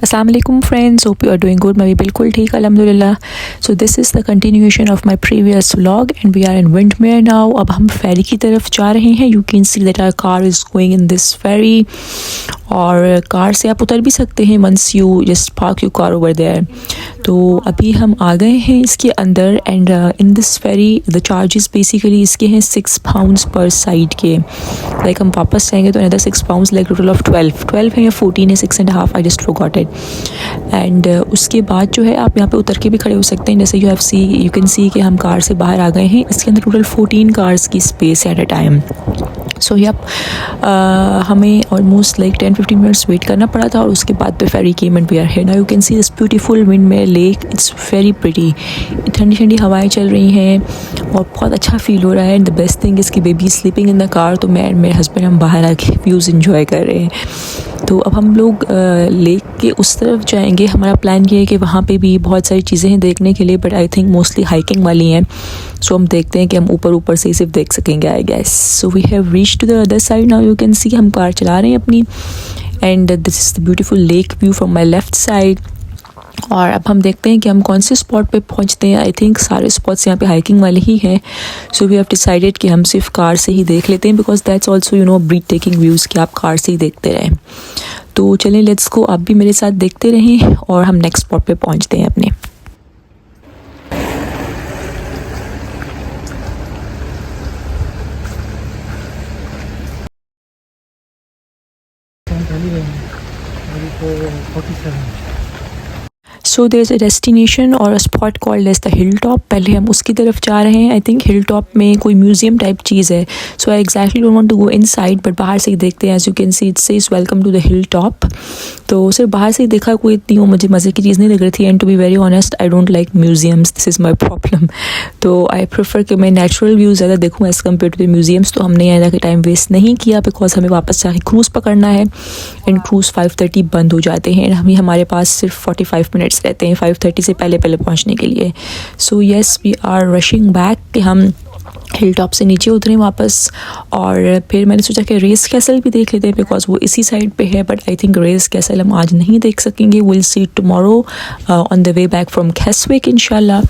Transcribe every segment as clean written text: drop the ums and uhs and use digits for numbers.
अस्सलाम वालेकुम friends, hope you are doing good. मैं भी बिल्कुल ठीक अल्हम्दुलिल्लाह। So this is the continuation of my previous vlog and we are in Windermere now. अब हम फेरी की तरफ जा रहे हैं। You can see that our car is going in this ferry, और कार से आप उतर भी सकते हैं once you just park your car over there. तो अभी हम आ गए हैं इसके अंदर and in this ferry the charges basically इसके हैं 6 पाउंड्स पर साइड के। लाइक हम वापस जाएंगे तो another 6 pounds, like total of 12 है या 14 है, 6.5, I just forgot it. And उसके बाद जो है आप यहाँ पे उतर के भी खड़े हो सकते हैं। जैसे यू कैन सी कि हम कार से बाहर आ गए हैं। इसके अंदर टोटल 14 कार्स की स्पेस है एट अ टाइम। सो हमें ऑलमोस्ट लाइक 10-15 मिनट्स वेट करना पड़ा था और उसके बाद पे ferry came and we are here now. You can see this beautiful Windermere lake, it's very pretty. ठंडी ठंडी हवाएं चल रही हैं और बहुत अच्छा फील हो रहा है। एंड द बेस्ट थिंग इसकी baby sleeping in the car, तो मैं एंड मेरे हस्बैंड हम बाहर आके व्यूज़ इंजॉय कर रहे हैं। तो अब हम लोग लेक के उस तरफ जाएंगे। हमारा प्लान ये है कि वहाँ पे भी बहुत सारी चीज़ें हैं देखने के लिए, but I think mostly hiking वाली हैं। सो हम देखते हैं कि हम ऊपर से सिर्फ देख सकेंगे I guess. So we have reached to the other side now. You can see हम कार चला रहे हैं अपनी, and this is the beautiful lake view from my left side. और अब हम देखते हैं कि हम कौन से स्पॉट पे पहुंचते हैं। आई थिंक सारे स्पॉट्स यहाँ पे हाइकिंग वाले ही हैं। सो वी हैव डिसाइडेड कि हम सिर्फ कार से ही देख लेते हैं, because that's also breathtaking views कि आप कार से ही देखते रहें। तो चलें, लेट्स गो, आप भी मेरे साथ देखते रहें और हम नेक्स्ट स्पॉट पे पहुँचते हैं अपने। So there is a destination और a spot called as the Hill Top. पहले हम उसकी तरफ जा रहे हैं। आई थिंक हिल टॉप में कोई म्यूजियम टाइप चीज़ है। So I exactly don't want to go inside, but बाहर से ही देखते हैं। As you can see it says welcome to the Hill Top. तो सिर्फ बाहर से ही देखा, कोई इतनी मुझे मज़े की चीज़ नहीं लग रही थी। And to be very honest, I don't like museums, this is my problem. तो आई प्रेफर कि मैं नेचुरल व्यूज़ ज़्यादा देखूँ as compare to the museums. तो हमने यहाँ टाइम वेस्ट नहीं किया, बिकॉज हमें वापस जाके क्रूज़ पकड़ना है एंड क्रूज़ 5:30 बंद हो जाते हैं। एंड हमारे पास सिर्फ 45 मिनट्स रहते हैं 5:30 से पहले पहुंचने के लिए। So yes, we are rushing back कि हम हिल टॉप से नीचे उतरें वापस। और फिर मैंने सोचा कि रेस कैसल भी देख लेते हैं, बिकॉज वो इसी साइड पे है। But I think Wray Castle हम आज नहीं देख सकेंगे। Will see tomorrow on the way back from Keswick इंशाल्लाह।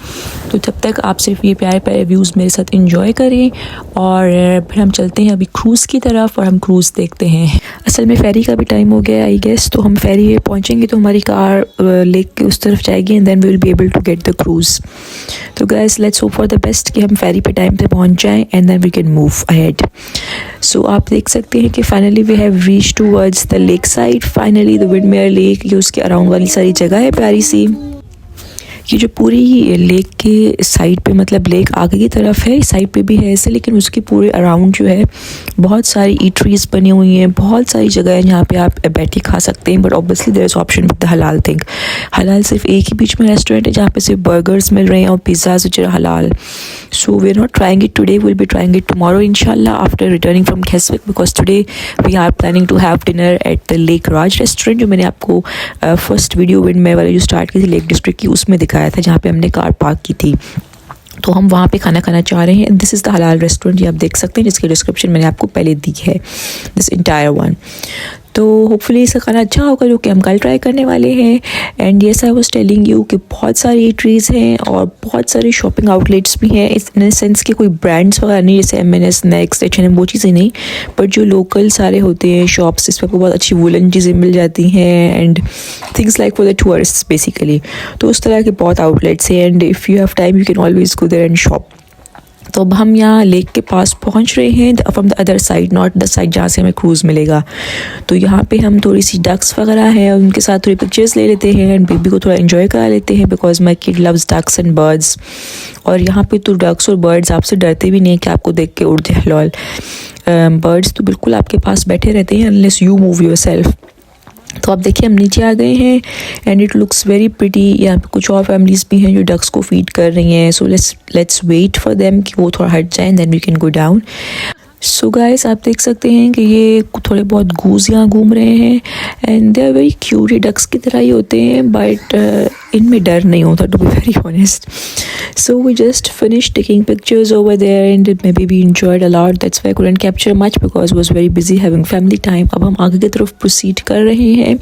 तो जब तक आप सिर्फ ये प्यारे प्यारे व्यूज़ मेरे साथ इंजॉय करें, और फिर हम चलते हैं अभी क्रूज़ की तरफ और हम क्रूज़ देखते हैं। असल में फेरी का भी टाइम हो गया आई गेस। तो हम फेरी पे पहुँचेंगे तो हमारी कार लेक के उस तरफ जाएगी and then we will be able to get the cruise. तो guys, let's hope for the best कि हम फेरी पे टाइम पे पहुँच जाएं and then we can move ahead. So आप देख सकते हैं कि finally we have reached towards the lake side. Finally the Windermere lake, ये उसके अराउंड वाली सारी जगह है प्यारी सी। ये जो पूरी लेक के साइड पे, मतलब लेक आगे की तरफ है, साइड पे भी है ऐसे, लेकिन उसके पूरे अराउंड जो है बहुत सारी ईटरीज बनी हुई हैं। बहुत सारी जगह है जहाँ पे आप बैठ के खा सकते हैं, but obviously there is option with the हलाल थिंग। हलाल सिर्फ एक ही बीच में रेस्टोरेंट है जहाँ पे सिर्फ बर्गर्स मिल रहे हैं और पिज़्ज़ाज विच आर हलाल। So we are not trying it today, will be trying it tomorrow इंशाल्लाह after returning from Keswick, because today we are planning to have dinner at the Lake Raj restaurant, जो मैंने आपको first video विंडमेयर वाले जो start की थी lake district की, उसमें दिखाया था, जहाँ पे हमने कार पार्क की थी। तो हम वहाँ पे खाना चाह रहे हैं। दिस इज़ द हलाल रेस्टोरेंट, ये आप देख सकते हैं, जिसकी डिस्क्रिप्शन मैंने आपको पहले दी है, दिस इंटायर वन। तो होपफुली इसका खाना अच्छा होगा, जो कि हम कल ट्राई करने वाले हैं। And yes, I was telling you कि बहुत सारी ईटरीज हैं और बहुत सारे शॉपिंग आउटलेट्स भी हैं, इन सेंस के कोई ब्रांड्स वगैरह नहीं, जैसे M&S, नेक्स्ट, H&M, वो चीज़ें नहीं, बट जो लोकल सारे होते हैं शॉप्स, इस पर आपको बहुत अच्छी वुलन चीज़ें मिल जाती हैं and things like for the tourist basically. तो उस तरह के बहुत आउटलेट्स हैं and if you have time you can always go there and shop. तो अब हम यहाँ लेक के पास पहुँच रहे हैं, from the other side, not the side जहाँ से हमें क्रूज़ मिलेगा। तो यहाँ पे हम थोड़ी सी डक्स वगैरह हैं, उनके साथ थोड़ी पिक्चर्स ले लेते हैं एंड बेबी को थोड़ा एंजॉय करा लेते हैं, because my kid loves ducks and birds. और यहाँ पे तो डक्स और बर्ड्स आपसे डरते भी नहीं कि आपको देख के उड़ जाए, लॉल। बर्ड्स तो बिल्कुल आपके पास बैठे रहते हैं unless you move your self. तो आप देखिए हम नीचे आ गए हैं and it looks very pretty. यहाँ पे कुछ और फैमिलीज़ भी हैं जो डक्स को फीड कर रही हैं। So let's wait for them कि वो थोड़ा हट जाएं, then we can go down. So guys आप देख सकते हैं कि ये थोड़े बहुत गूज यहाँ घूम रहे हैं and they are very cute, ducks की तरह ही होते हैं बट इनमें डर नहीं होता to be very honest. So we just finish taking pictures over there and maybe we enjoyed a lot. That's why I couldn't capture much because was very busy having family time. अब हम आगे की तरफ proceed कर रहे हैं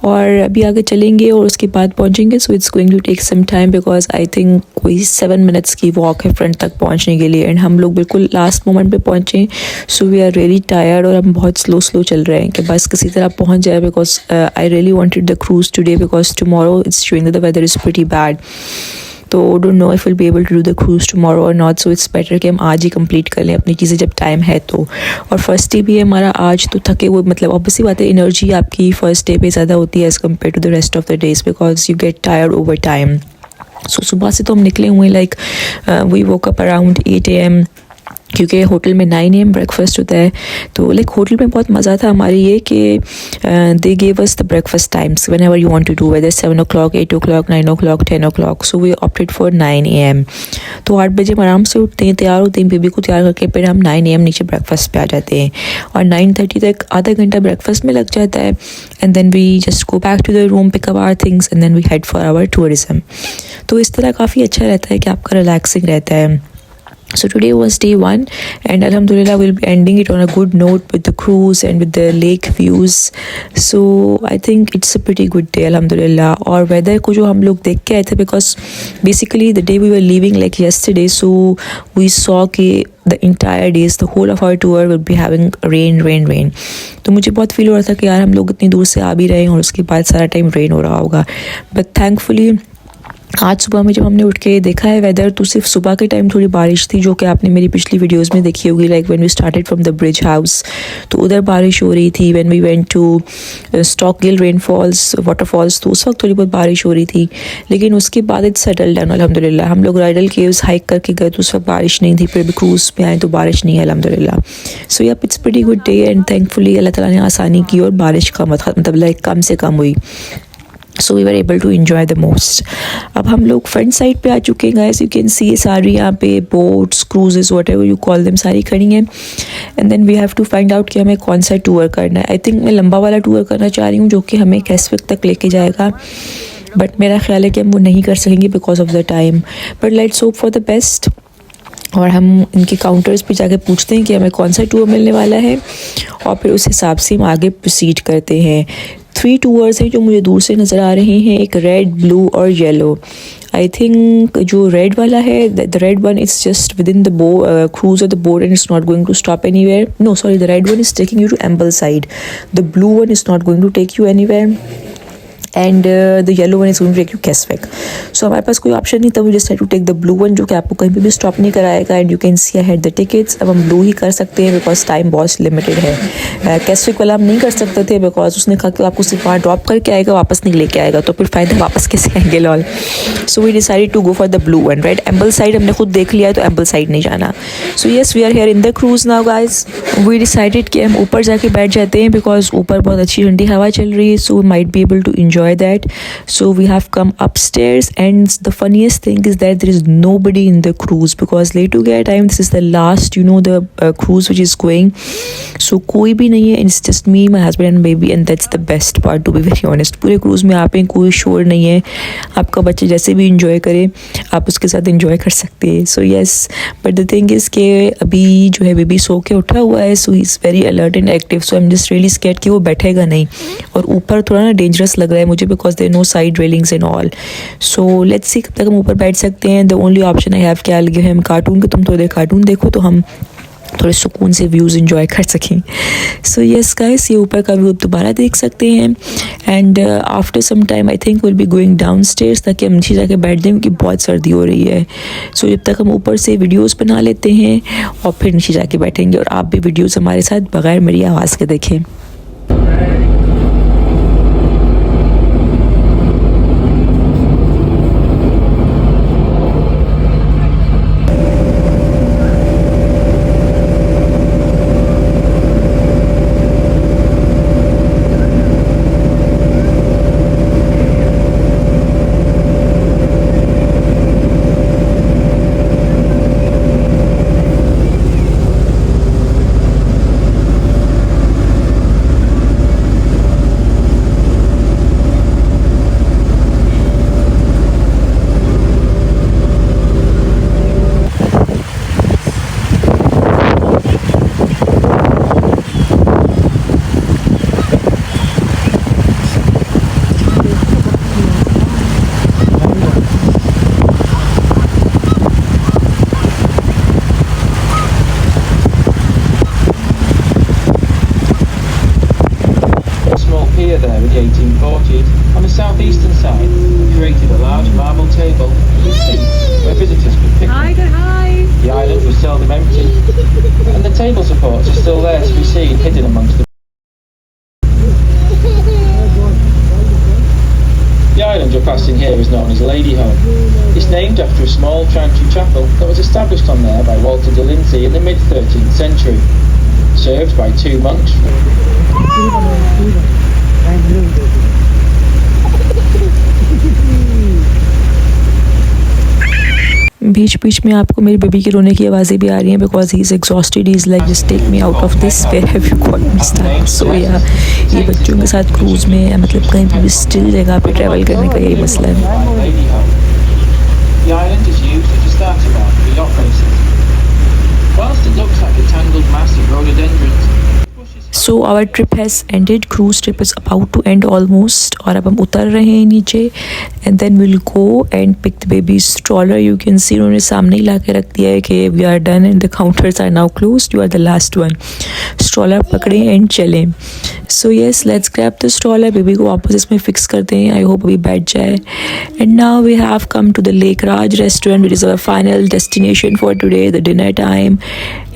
और अभी आगे चलेंगे और उसके बाद पहुँचेंगे. So it's going to take some time because I think कोई 7 मिनट्स की वॉक है फ्रंट तक पहुँचने के लिए एंड हम लोग बिल्कुल लास्ट मोमेंट पे पहुँचे. So we are really tired और हम बहुत स्लो चल रहे हैं कि बस किसी तरह पहुंच जाए because I really wanted the cruise today because tomorrow it's showing the weather is pretty bad. तो don't know if will be able to do the cruise tomorrow or not. So it's better कि हम आज ही complete कर लें अपनी चीज़ें जब time है तो. और फर्स्ट डे भी है हमारा आज, तो थके हुए मतलब ऑब्वियसली बात है एनर्जी आपकी फर्स्ट डे पे ज़्यादा होती है as compare to the rest of the days because you get tired over time. So सुबह से तो हम निकले हुए like we woke up around 8 AM क्योंकि होटल में 9 AM ब्रेकफास्ट होता है. तो लाइक होटल में बहुत मज़ा था हमारी ये कि they gave us the breakfast times whenever you want to do, whether 7 o'clock, 8 o'clock, 9 o'clock, 10 o'clock. So we opted for 9 AM. तो 8 बजे हम आराम से उठते हैं, तैयार होते हैं, बेबी को तैयार करके फिर हम 9 AM नीचे ब्रेकफास्ट पे आ जाते हैं और 9:30 तक आधा घंटा ब्रेकफास्ट में लग जाता है and then we just go back to the room, pick up our things and then we head for our tourism. तो इस तरह काफ़ी अच्छा रहता है कि आपका रिलैक्सिंग रहता है. So today was day 1 and alhamdulillah we'll be ending it on a good note with the cruise and with the lake views. So I think it's a pretty good day alhamdulillah. और weather को जो हम लोग देख के आए थे because basically the day we were leaving like yesterday, so we saw कि the entire days the whole of our tour will be having rain. तो मुझे बहुत फील हो रहा था कि यार हम लोग इतनी दूर से आ भी रहे हैं और उसके बाद सारा टाइम रेन हो रहा होगा. बट थैंकफुली आज सुबह में जब हमने उठ के देखा है वेदर तो सिर्फ सुबह के टाइम थोड़ी बारिश थी जो कि आपने मेरी पिछली वीडियोस में देखी होगी like when we started from the Bridge House. तो उधर बारिश हो रही थी. When we went to Stockghyll rainfalls waterfalls तो उस वक्त थोड़ी बहुत बारिश हो रही थी लेकिन उसके बाद इट्स सेटल डाउन अल्हम्दुलिल्लाह. हम लोग राइडल केव्स हाइक करके गए तो उस वक्त बारिश नहीं थी, फिर भी क्रूज़ में आए तो बारिश नहीं है अल्हम्दुलिल्लाह. So yup it's pretty good day and thankfully अल्लाह ताला ने आसानी की और बारिश का मतलब लाइक कम से कम हुई. So we were able to enjoy the most. अब हम लोग फ्रंट साइड पे आ चुके हैं गाइस. यू कैन सी सारी यहाँ पे boats cruises whatever you call them सारी खड़ी हैं and then we have to find out कि हमें कौन सा टूर करना है. आई थिंक मैं लंबा वाला टूर करना चाह रही हूँ जो कि हमें कैसविक तक लेके जाएगा बट मेरा ख्याल है कि हम वो नहीं कर सकेंगे because of the time. But let's hope for the best और हम इनके काउंटर्स पे जाके पूछते हैं कि हमें कौन सा टूर मिलने वाला है और फिर उस हिसाब से हम आगे प्रोसीड करते हैं. 3 टूर्स हैं जो मुझे दूर से नज़र आ रहे हैं, एक रेड, ब्लू और येलो. आई थिंक जो रेड वाला है the red one is just within the cruise of the boat and it's not going to stop anywhere. No sorry, the red one is taking you to Ambleside. The blue one is not going to take you anywhere and the yellow one is going to take you Keswick. So हमारे पास कोई option नहीं था, we just had to take the blue one जो कि आपको कहीं पे भी स्टॉप नहीं कराएगा and you can see I had the tickets. अब हम ब्लू ही कर सकते हैं बिकॉज टाइम बहुत लिमिटेड है. कैसविक वाला हम नहीं कर सकते थे बिकॉज उसने कहा कि आपको सिर्फ वहाँ ड्रॉप करके आएगा, वापस नहीं लेके आएगा, तो फिर फ़ायदा वापस कैसे आएंगे lol. So we decided to go for the blue one. Right, Ambleside हमने खुद देख लिया है तो एम्बल साइड नहीं जाना. So yes we are here in the cruise now guys. We decided कि हम ऊपर जाके बैठ जाते हैं बिकॉज ऊपर बहुत अच्छी ठंडी हवा चल रही है. So we might be able to enjoy that. So we have come upstairs and the funniest thing is that there is nobody in the cruise because late to get time this is the last the cruise which is going. So कोई भी नहीं है, it's just me, my husband and baby and that's the best part to be very honest. पूरे cruise में आप हैं, कोई शोर नहीं है, आपका बच्चा जैसे भी इंजॉय करे आप उसके साथ इंजॉय कर सकते हैं. So yes but the thing is कि अभी जो है बेबी सो के उठा हुआ है so he is very alert and active. So I am just really scared कि वो बैठेगा नहीं और ऊपर थोड़ा ना डेंजरस लग रहा है मुझे because there no side railings and all. So let's see कब तक हम ऊपर बैठ सकते हैं. The only option I have क्या लगे हम कार्टून के तुम थोड़ी देर कार्टून देखो तो हम थोड़े सुकून से व्यूज़ इंजॉय कर सकें. सो येस गाइस ये ऊपर का व्यू दोबारा देख सकते हैं and after some time I think will be going down stairs ताकि हम नीचे जाके बैठ जाएं क्योंकि बहुत सर्दी हो रही है. सो जब तक हम ऊपर से वीडियोस बना लेते हैं और फिर नीचे जाके बैठेंगे और आप भी वीडियोस हमारे साथ बगैर मेरी आवाज़ के देखें. 1940s, on the southeastern side, created a large marble table with seats where visitors could picnic. The island was seldom empty, and the table supports are still there to be seen hidden amongst the... The island you're passing here is known as Ladyholme. It's named after a small chantry chapel that was established on there by Walter de Lindsay in the mid-13th century, served by 2 monks. बीच बीच में आपको मेरे baby के रोने की आवाज़ें भी आ रही हैं because he is exhausted, he is like just take me out of this, where have you got me stuck. So yeah ये बच्चों के साथ क्रूज़ में मतलब कहीं भी स्टिल जगह पे ट्रैवल करने का यही मसला है। The island is used as a starter bar for yacht races. Whilst it looks like a tangled mass of rhododendrons, So our trip has ended, cruise trip is about to end almost और अब हम उतर रहे हैं नीचे and then we'll go and pick the baby's stroller. You can see उन्होंने सामने ही ला के रख दिया है कि we are done and the counters are now closed, you are the last one. Stroller पकड़ें and चलें. So yes, let's grab the stroller, baby को वापस इसमें फिक्स करते हैं, I hope अभी बैठ जाए. And now we have come to the Lake Raj restaurant, which is our final destination for today, the dinner time.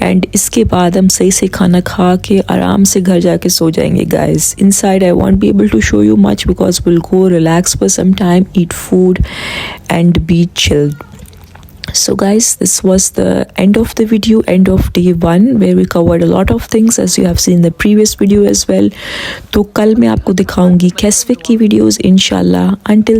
And इसके बाद हम सही से खाना खा के आराम से घर जाके सो जाएंगे guys. Inside I won't be able to show you much because we'll go relax for some time, eat food and be chilled. So guys, this was the end of the video, end of day 1 where we covered a lot of things as you have seen in the previous video as well. तो कल मैं आपको दिखाऊंगी कैस्विक की videos इंशाल्लाह. Until